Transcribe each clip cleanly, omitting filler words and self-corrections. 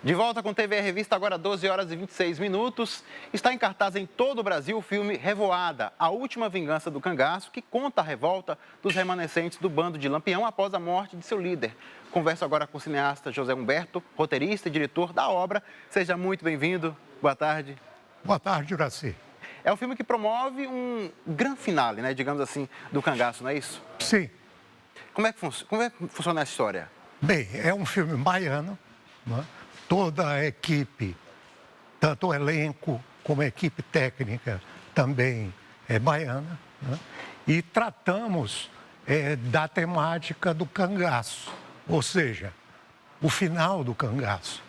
De volta com TV Revista, agora 12 horas e 26 minutos. Está em cartaz em todo o Brasil o filme Revoada, a última vingança do cangaço, que conta a revolta dos remanescentes do bando de Lampião após a morte de seu líder. Converso agora com o cineasta José Humberto, roteirista e diretor da obra. Seja muito bem-vindo. Boa tarde. Boa tarde, Juraci. É um filme que promove um grande finale, né, digamos assim, do cangaço, não é isso? Sim. Como é que funciona essa história? Bem, é um filme baiano, né? Toda a equipe, tanto o elenco como a equipe técnica, também é baiana, né? E tratamos da temática do cangaço, ou seja, o final do cangaço.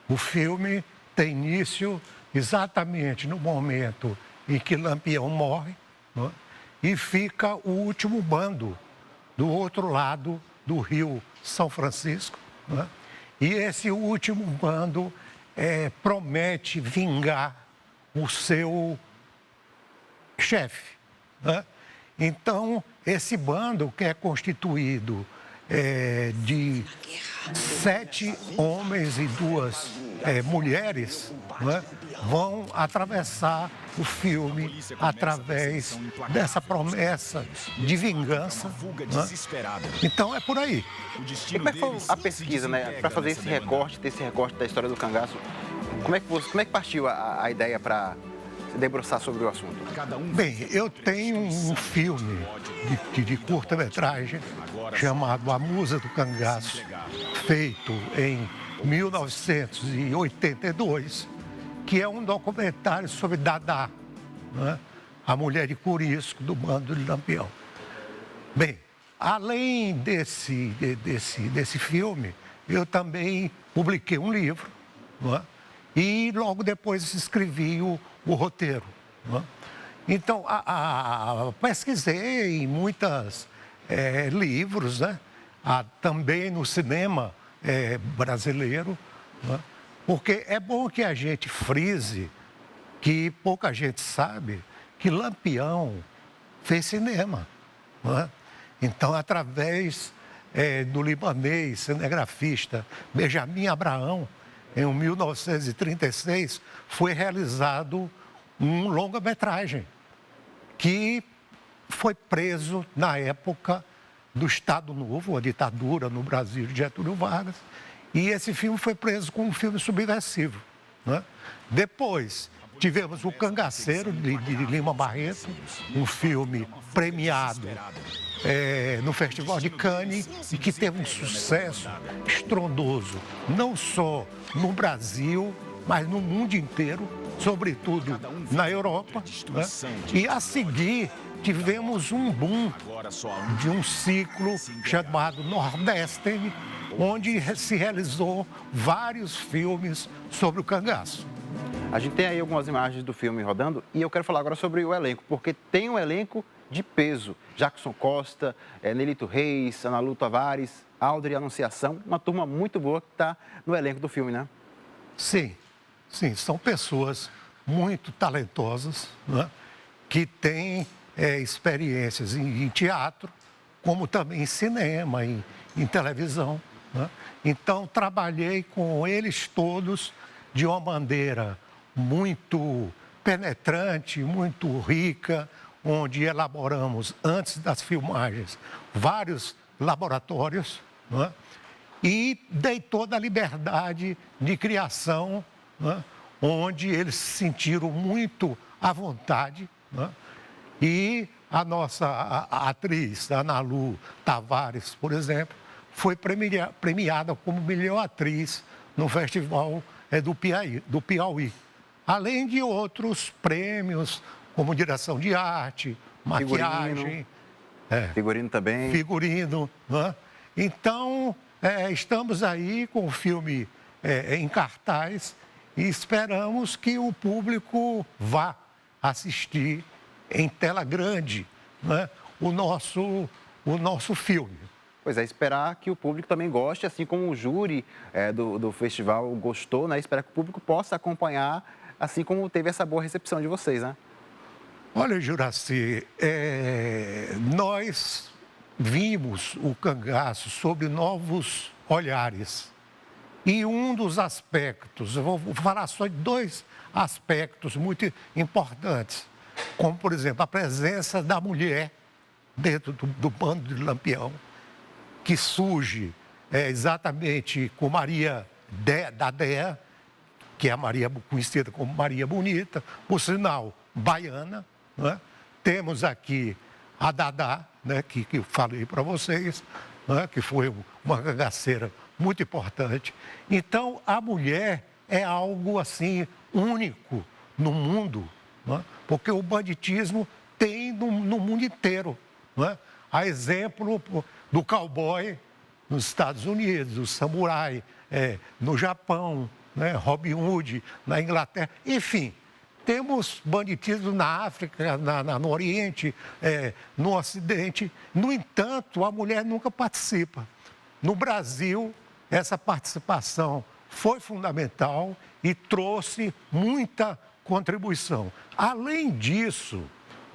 O filme tem início exatamente no momento em que Lampião morre, né? E fica o último bando do outro lado do Rio São Francisco, né? E esse último bando promete vingar o seu chefe, né? Então, esse bando, que é constituído de 7 homens e 2 mulheres, né, vão atravessar o filme através dessa promessa de vingança, né? Então, é por aí. E como é que foi a pesquisa, né, para fazer esse recorte da história do cangaço? Como é que partiu a ideia para se debruçar sobre o assunto? Bem, eu tenho um filme de curta-metragem chamado A Musa do Cangaço, feito em 1982, que é um documentário sobre Dadá, né? A mulher de Curisco do bando de Lampião. Bem, além desse filme, eu também publiquei um livro, né? E logo depois escrevi o roteiro, né? Então, pesquisei em muitos livros, né? Também no cinema brasileiro, né? Porque é bom que a gente frise, que pouca gente sabe, que Lampião fez cinema, né? Então, através do libanês cinegrafista Benjamin Abraão, em 1936, foi realizado um longa-metragem que foi preso na época do Estado Novo, a ditadura no Brasil de Getúlio Vargas, e esse filme foi preso como um filme subversivo, né? Depois, tivemos O Cangaceiro, de Lima Barreto, um filme premiado no Festival de Cannes e que teve um sucesso estrondoso, não só no Brasil, mas no mundo inteiro, sobretudo na Europa, né? E a seguir tivemos um boom de um ciclo chamado Nordeste, onde se realizou vários filmes sobre o cangaço. A gente tem aí algumas imagens do filme rodando e eu quero falar agora sobre o elenco, porque tem um elenco de peso. Jackson Costa, Nelito Reis, Ana Lu Tavares, Aldri Anunciação, uma turma muito boa que está no elenco do filme, né? Sim, são pessoas muito talentosas, né? Que têm experiências em teatro, como também em cinema, em televisão, né? Então, trabalhei com eles todos de uma maneira muito penetrante, muito rica, onde elaboramos, antes das filmagens, vários laboratórios, né? E dei toda a liberdade de criação, né? Onde eles se sentiram muito à vontade, né? E a nossa atriz, Ana Lu Tavares, por exemplo, foi premiada como melhor atriz no Festival do Piauí. Além de outros prêmios, como direção de arte, maquiagem... Figurino também. Figurino, né? Então, estamos aí com o filme em cartaz e esperamos que o público vá assistir em tela grande, né, o nosso filme. Pois é, esperar que o público também goste, assim como o júri do festival gostou, né? Esperar que o público possa acompanhar, assim como teve essa boa recepção de vocês, né? Olha, Juraci, nós vimos o cangaço sob novos olhares. E um dos aspectos, eu vou falar só de dois aspectos muito importantes, como, por exemplo, a presença da mulher dentro do bando de Lampião, que surge exatamente com Maria da Déa, que é a Maria conhecida como Maria Bonita, por sinal, baiana, né? Temos aqui a Dadá, né, que eu falei para vocês, né, que foi uma cangaceira muito importante. Então, a mulher é algo assim único no mundo, né, porque o banditismo tem no mundo inteiro. Né? A exemplo do cowboy nos Estados Unidos, do samurai no Japão, né? Robin Hood na Inglaterra, enfim. Temos banditismo na África, no Oriente, no Ocidente. No entanto, a mulher nunca participa. No Brasil, essa participação foi fundamental e trouxe muita contribuição. Além disso,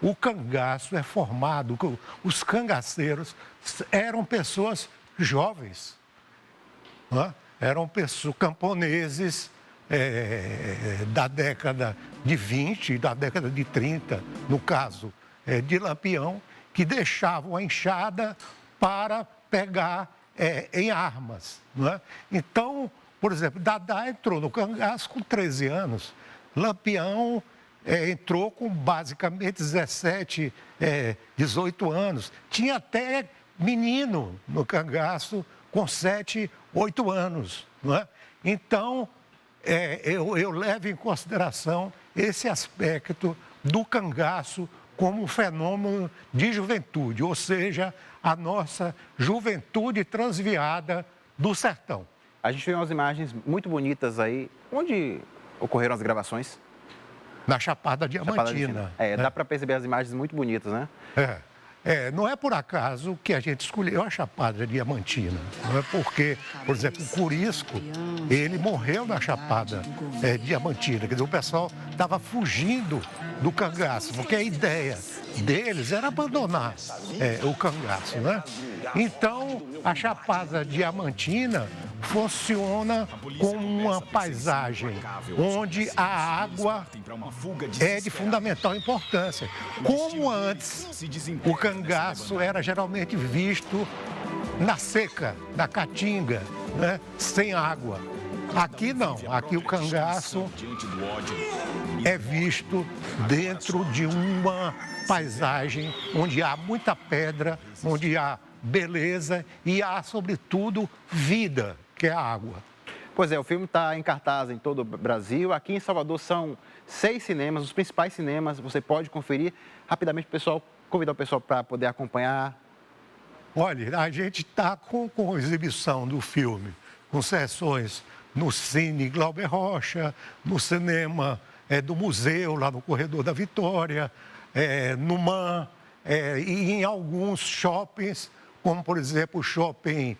o cangaço é formado, os cangaceiros eram pessoas jovens, né? Eram pessoas, camponeses da década de 20 e da década de 30, no caso de Lampião, que deixavam a enxada para pegar em armas. Né? Então, por exemplo, Dadá entrou no cangaço com 13 anos, Lampião entrou com basicamente 17, 18 anos. Tinha até menino no cangaço com 7, 8 anos. Não é? Então, eu levo em consideração esse aspecto do cangaço como um fenômeno de juventude, ou seja, a nossa juventude transviada do sertão. A gente tem umas imagens muito bonitas aí. Onde ocorreram as gravações? Na Chapada Diamantina. Dá para perceber as imagens muito bonitas, né? Não é por acaso que a gente escolheu a Chapada Diamantina. Não é porque, por exemplo, o Curisco, ele morreu na Chapada Diamantina. Quer dizer, o pessoal estava fugindo do cangaço, porque a ideia deles era abandonar o cangaço, né? Então, a Chapada Diamantina funciona como uma paisagem onde a água é de fundamental importância. Como antes, o cangaço era geralmente visto na seca, na caatinga, né? Sem água. Aqui não, aqui o cangaço é visto dentro de uma paisagem onde há muita pedra, onde há beleza e há, sobretudo, vida, que é a água. Pois é, o filme está em cartaz em todo o Brasil. Aqui em Salvador são 6 cinemas, os principais cinemas. Você pode conferir rapidamente, pessoal, convidar o pessoal para poder acompanhar. Olha, a gente está com exibição do filme, com sessões no Cine Glauber Rocha, no cinema do museu, lá no Corredor da Vitória, no MAN, e em alguns shoppings, como, por exemplo, o Shopping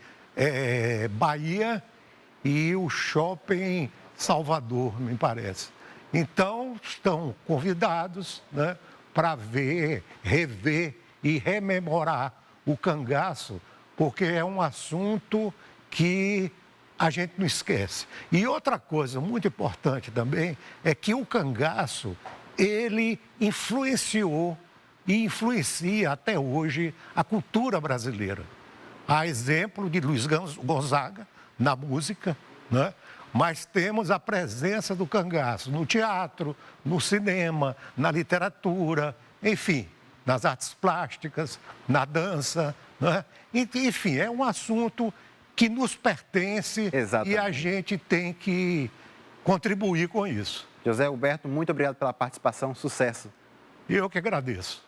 Bahia e o Shopping Salvador, me parece. Então, estão convidados, né, para ver, rever e rememorar o cangaço, porque é um assunto que a gente não esquece. E outra coisa muito importante também é que o cangaço, ele influenciou e influencia até hoje a cultura brasileira. Há exemplo de Luiz Gonzaga na música, né? Mas temos a presença do cangaço no teatro, no cinema, na literatura, enfim, nas artes plásticas, na dança, né? Enfim, é um assunto que nos pertence. Exatamente. E a gente tem que contribuir com isso. José Huberto, muito obrigado pela participação, sucesso. Eu que agradeço.